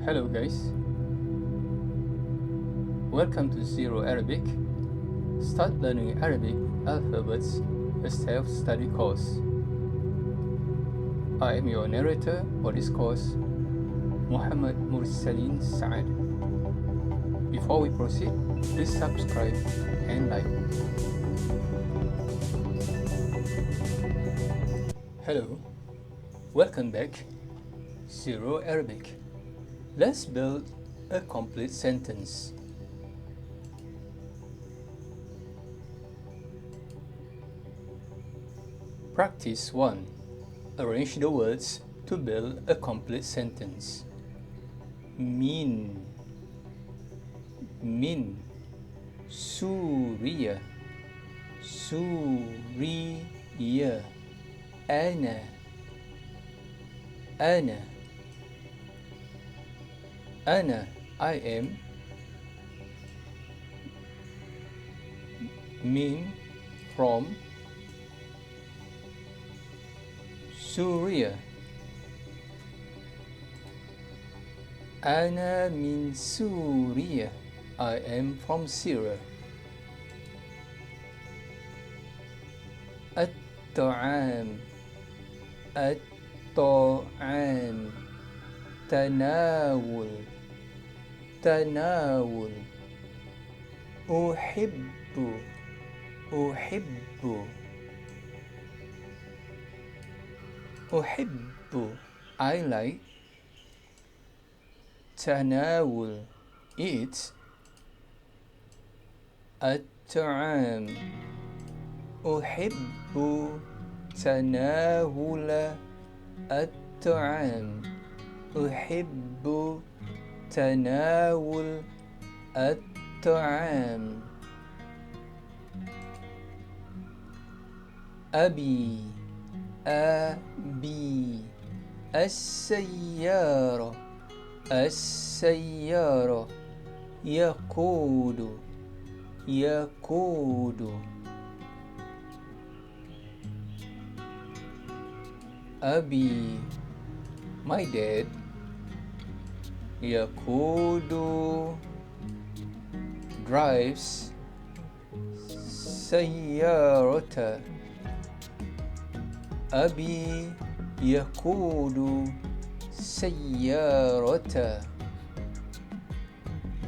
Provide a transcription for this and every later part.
Hello guys, welcome to Zero Arabic. Start learning Arabic alphabets, a self-study course. I am your narrator for this course, Mursalin Saad. Before we proceed, please subscribe and like. Hello, welcome back. Zero Arabic. Let's build a complete sentence. Practice 1. Arrange the words to build a complete sentence. Min Suriya Ana I am. Min from Syria. Ana min Syria. I am from Syria. الطعام تناول أحب I like. تناول eat. الطعام أحب تناول الطعام أحب تناول الطعام أبي السيارة يقود أبي my dad يقود drives سيارة أبي يقود سيارة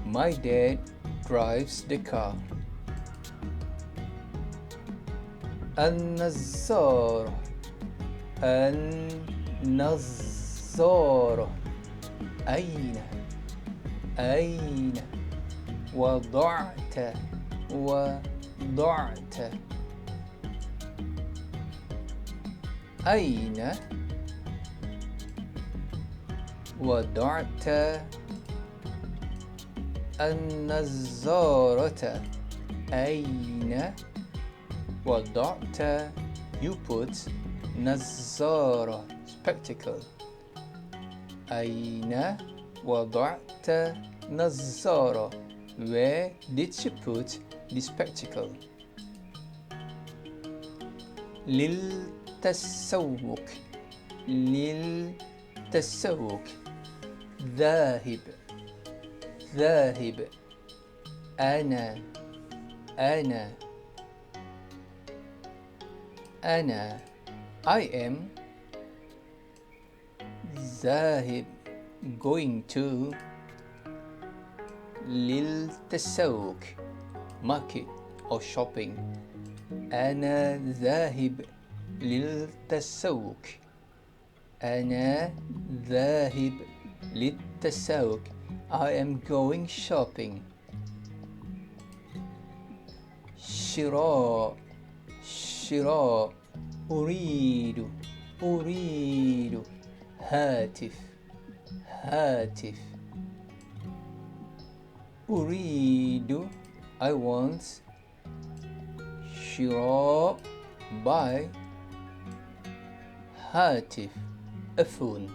my dad drives the car. النظارة أين وضعت أين وضعت النظارة أين وضعت you put نظارة spectacle أين وضعت نظارة where did you put the spectacle للتسوق ذاهب أنا I am ذاهب going to للتسوق market or shopping أنا ذاهب للتسوق أنا ذاهب للتسوق I am going shopping شراء أريد هاتف أريد I want شراء buy هاتف a phone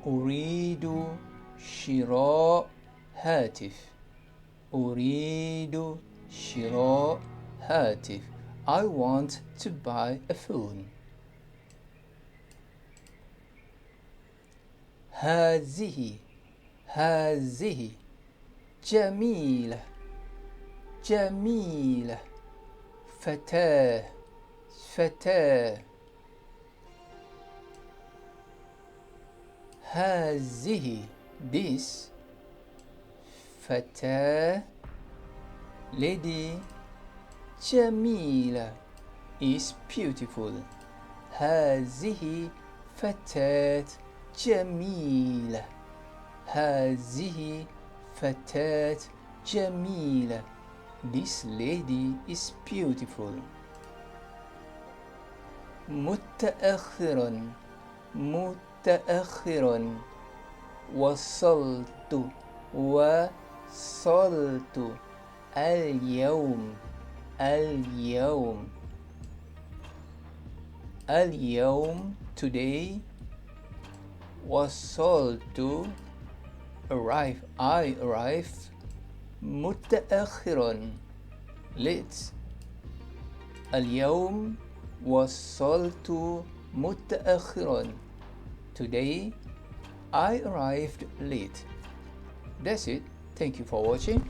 أريد شراء هاتف I want to buy a phone. هذه هذه جميلة جميلة فتاة فتاة هذه this فتاة lady جميلة is beautiful هذه فتاة جميلة هذه فتاة جميلة This lady is beautiful متأخرا متأخرا وصلت وصلت اليوم اليوم اليوم today وصلت arrive I arrive متأخرا late اليوم وصلت متأخرا today I arrived late. That's it. Thank you for watching.